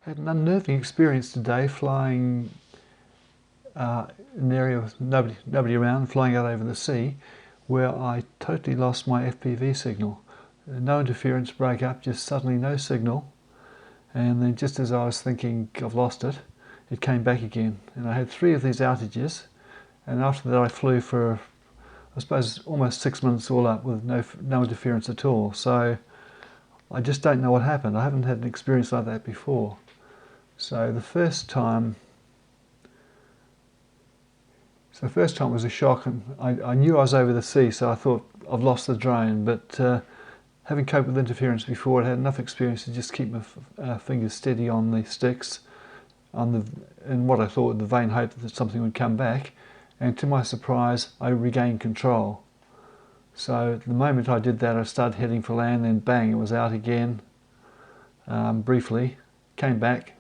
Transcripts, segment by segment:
Had an unnerving experience today flying in an area with nobody around, flying out over the sea, where I totally lost my FPV signal. No interference, broke up, just suddenly no signal, and then just as I was thinking I've lost it, it came back again. And I had 3 of these outages, and after that I flew for, I suppose, almost 6 minutes all up with no interference at all. So I just don't know what happened. I haven't had an experience like that before. So the first time was a shock, and I knew I was over the sea, so I thought I've lost the drone, but having coped with interference before, I had enough experience to just keep my fingers steady on the sticks, in what I thought the vain hope that something would come back, and to my surprise I regained control. So the moment I did that, I started heading for land, then bang, it was out again, briefly, came back,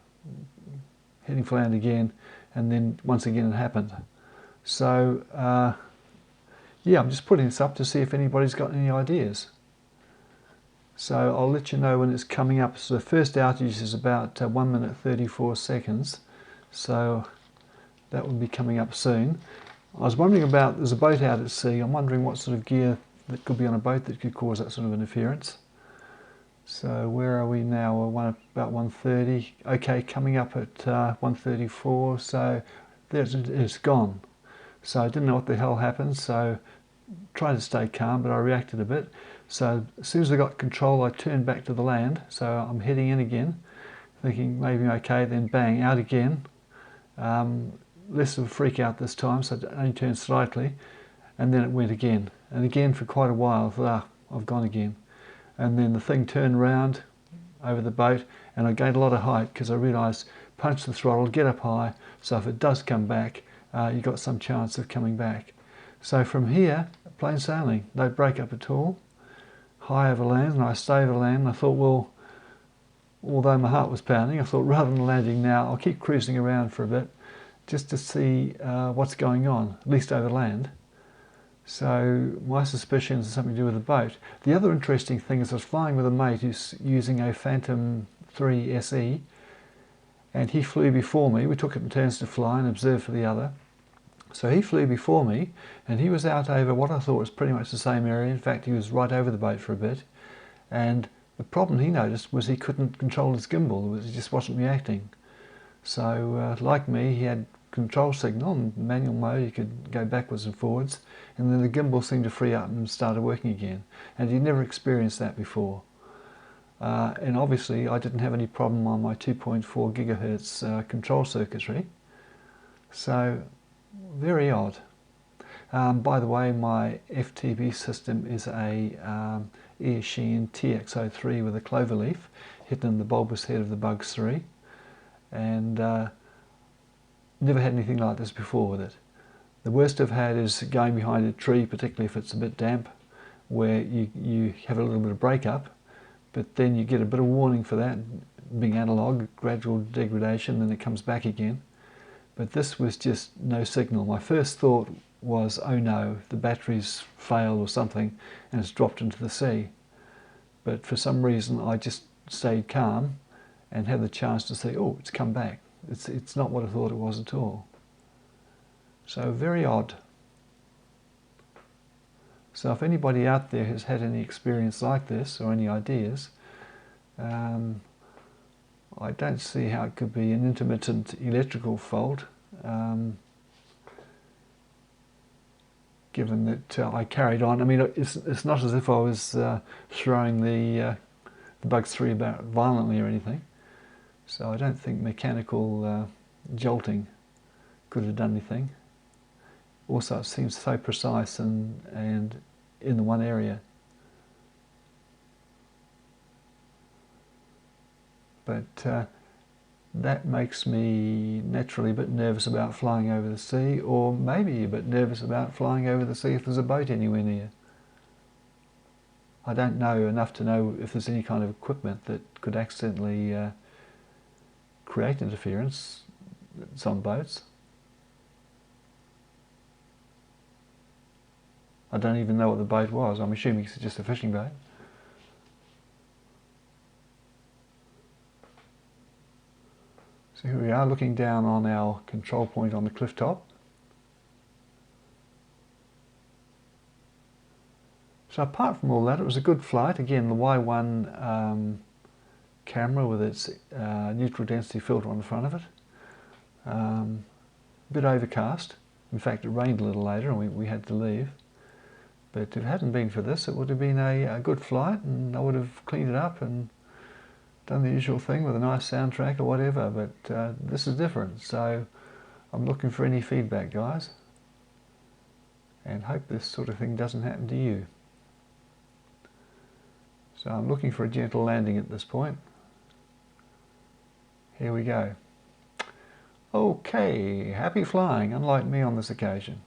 heading for land again, and then once again it happened. So yeah, I'm just putting this up to see if anybody's got any ideas. So I'll let you know when it's coming up. So the first outage is about 1 minute 34 seconds, so that will be coming up soon. I was wondering about, there's a boat out at sea, I'm wondering what sort of gear that could be on a boat that could cause that sort of interference. So where are we now? We're about 1:30. Okay, coming up at 1:34, so it's gone. So I didn't know what the hell happened, so tried to stay calm, but I reacted a bit. So as soon as I got control, I turned back to the land, so I'm heading in again, thinking maybe okay, then bang, out again. Less of a freak out this time, so it only turned slightly, and then it went again. And again for quite a while, I thought, I've gone again. And then the thing turned around over the boat, and I gained a lot of height because I realised punch the throttle, get up high, so if it does come back, you've got some chance of coming back. So from here, plain sailing, no breakup at all, high over land, and I stay over land, and I thought, well, although my heart was pounding, I thought rather than landing now, I'll keep cruising around for a bit, just to see what's going on, at least over land. So my suspicions are something to do with the boat. The other interesting thing is I was flying with a mate who's using a Phantom 3 SE, and he flew before me. We took it in turns to fly and observe for the other. So he flew before me, and he was out over what I thought was pretty much the same area. In fact, he was right over the boat for a bit. And the problem he noticed was he couldn't control his gimbal. It just wasn't reacting. So like me, he had control signal in manual mode. He could go backwards and forwards, and then the gimbal seemed to free up and started working again. And he'd never experienced that before. And obviously I didn't have any problem on my 2.4 gigahertz control circuitry. So very odd. By the way, my FTB system is a Eachine TX03 with a clover leaf hidden in the bulbous head of the Bugs 3, and never had anything like this before with it. The worst I've had is going behind a tree, particularly if it's a bit damp, where you have a little bit of breakup, but then you get a bit of warning for that, being analog, gradual degradation, then it comes back again. But this was just no signal. My first thought was, oh no, the battery's failed or something and it's dropped into the sea. But for some reason I just stayed calm and had the chance to say, oh, it's come back. It's not what I thought it was at all. So very odd. So if anybody out there has had any experience like this or any ideas, I don't see how it could be an intermittent electrical fault, given that I carried on. I mean, it's not as if I was throwing the Bugs 3 about violently or anything. So I don't think mechanical jolting could have done anything. Also, it seems so precise and in the one area. But that makes me naturally a bit nervous about flying over the sea, or maybe a bit nervous about flying over the sea if there's a boat anywhere near. I don't know enough to know if there's any kind of equipment that could accidentally create interference. It's on boats. I don't even know what the boat was. I'm assuming it's just a fishing boat. So here we are looking down on our control point on the cliff top. So apart from all that, it was a good flight. Again, the Y1 camera with its neutral density filter on the front of it. A bit overcast. In fact, it rained a little later and we had to leave. But if it hadn't been for this, it would have been a good flight, and I would have cleaned it up and done the usual thing with a nice soundtrack or whatever. But this is different, so I'm looking for any feedback, guys, and hope this sort of thing doesn't happen to you. So I'm looking for a gentle landing at this point. Here we go. Okay, happy flying, unlike me on this occasion.